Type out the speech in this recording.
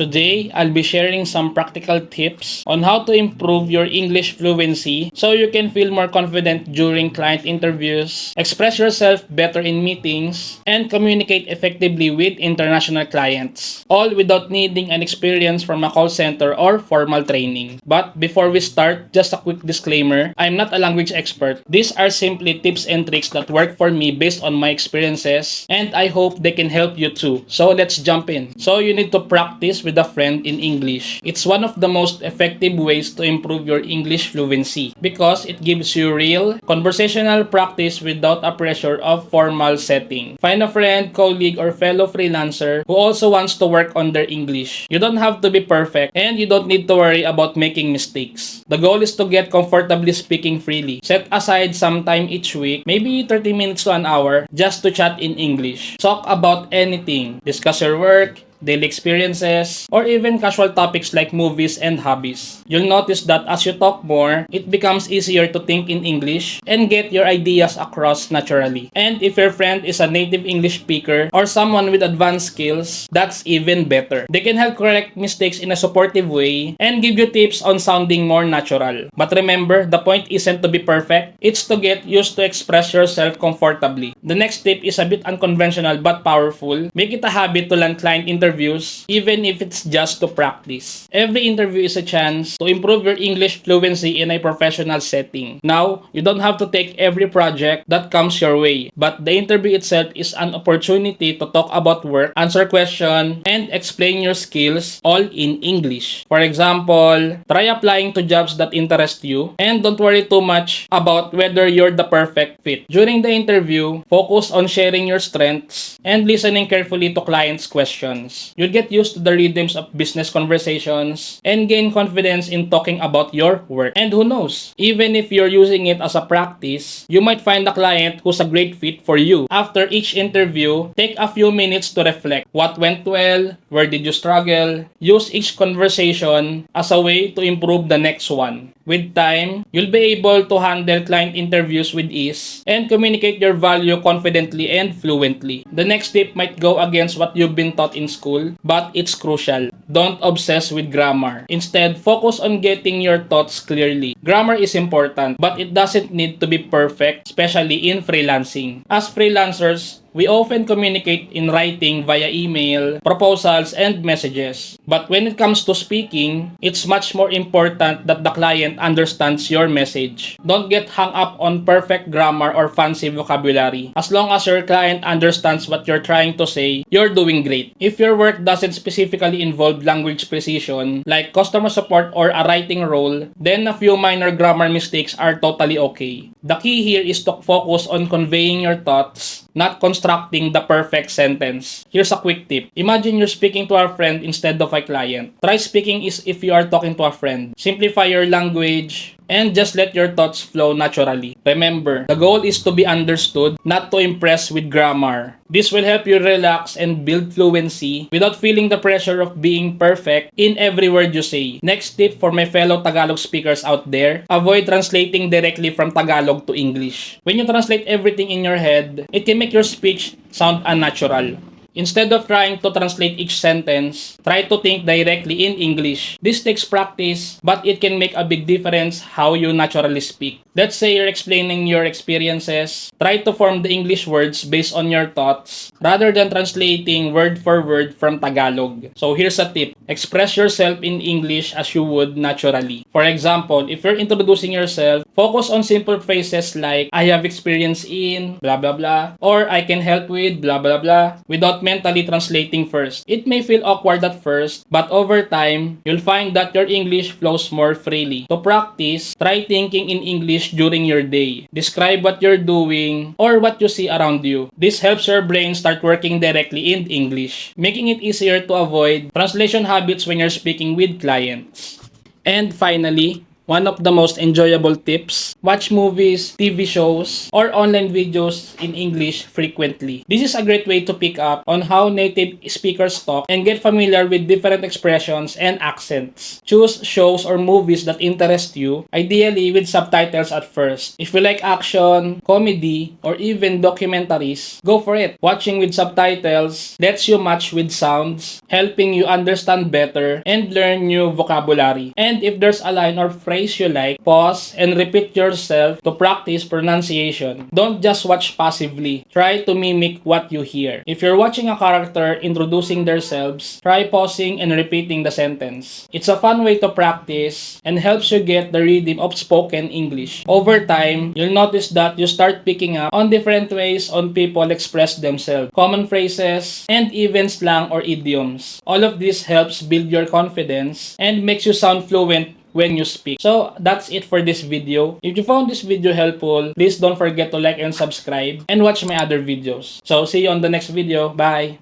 Today, I'll be sharing some practical tips on how to improve your English fluency so you can feel more confident during client interviews, express yourself better in meetings, and communicate effectively with international clients, all without needing an experience from a call center or formal training. But before we start, just a quick disclaimer, I'm not a language expert. These are simply tips and tricks that work for me based on my experiences, and I hope they can help you too. So let's jump in. So you need to practice with a friend in English. It's one of the most effective ways to improve your English fluency because it gives you real conversational practice without a pressure of formal setting. Find a friend, colleague, or fellow freelancer who also wants to work on their English. You don't have to be perfect and you don't need to worry about making mistakes. The goal is to get comfortably speaking freely. Set aside some time each week, maybe 30 minutes to an hour, just to chat in English. Talk about anything. Discuss your work, daily experiences, or even casual topics like movies and hobbies. You'll notice that as you talk more, it becomes easier to think in English and get your ideas across naturally. And if your friend is a native English speaker or someone with advanced skills, that's even better. They can help correct mistakes in a supportive way and give you tips on sounding more natural. But remember, the point isn't to be perfect, it's to get used to express yourself comfortably. The next tip is a bit unconventional but powerful. Make it a habit to land client interviews, even if it's just to practice. Every interview is a chance to improve your English fluency in a professional setting. Now, you don't have to take every project that comes your way, but the interview itself is an opportunity to talk about work, answer questions, and explain your skills all in English. For example, try applying to jobs that interest you, and don't worry too much about whether you're the perfect fit. During the interview, focus on sharing your strengths and listening carefully to clients' questions. You'll get used to the rhythms of business conversations and gain confidence in talking about your work. And who knows, even if you're using it as a practice, you might find a client who's a great fit for you. After each interview, take a few minutes to reflect. What went well? Where did you struggle? Use each conversation as a way to improve the next one. With time, you'll be able to handle client interviews with ease and communicate your value confidently and fluently. The next tip might go against what you've been taught in school, but it's crucial. Don't obsess with grammar. Instead, focus on getting your thoughts clearly. Grammar is important, but it doesn't need to be perfect, especially in freelancing. As freelancers, we often communicate in writing via email, proposals, and messages. But when it comes to speaking, it's much more important that the client understands your message. Don't get hung up on perfect grammar or fancy vocabulary. As long as your client understands what you're trying to say, you're doing great. If your work doesn't specifically involve language precision, like customer support or a writing role, then a few minor grammar mistakes are totally okay. The key here is to focus on conveying your thoughts, not constructing the perfect sentence. Here's a quick tip. Imagine you're speaking to a friend instead of a client. Try speaking as if you are talking to a friend. Simplify your language and just let your thoughts flow naturally. Remember, the goal is to be understood, not to impress with grammar. This will help you relax and build fluency without feeling the pressure of being perfect in every word you say. Next tip for my fellow Tagalog speakers out there, avoid translating directly from Tagalog to English. When you translate everything in your head, it can make your speech sound unnatural. Instead of trying to translate each sentence, try to think directly in English. This takes practice, but it can make a big difference how you naturally speak. Let's say you're explaining your experiences. Try to form the English words based on your thoughts rather than translating word for word from Tagalog. So here's a tip. Express yourself in English as you would naturally. For example, if you're introducing yourself, focus on simple phrases like, I have experience in blah blah blah, or I can help with blah blah blah, without mentally translating first. It may feel awkward at first, but over time, you'll find that your English flows more freely. To practice, try thinking in English during your day. Describe what you're doing or what you see around you. This helps your brain start working directly in English, making it easier to avoid translation habits when you're speaking with clients. And finally, One of the most enjoyable tips: watch movies, TV shows, or online videos in English frequently. This is a great way to pick up on how native speakers talk and get familiar with different expressions and accents. Choose shows or movies that interest you, ideally with subtitles at first. If you like action, comedy, or even documentaries, go for it. Watching with subtitles lets you match with sounds, helping you understand better and learn new vocabulary. And if there's a line or phrase you like, pause and repeat yourself to practice pronunciation. Don't just watch passively. Try to mimic what you hear. If you're watching a character introducing themselves, try pausing and repeating the sentence. It's a fun way to practice and helps you get the rhythm of spoken English. Over time, you'll notice that you start picking up on different ways on people express themselves, common phrases, and even slang or idioms. All of this helps build your confidence and makes you sound fluent when you speak. So that's it for this video. If you found this video helpful, please don't forget to like and subscribe and watch my other videos. So see you on the next video. Bye!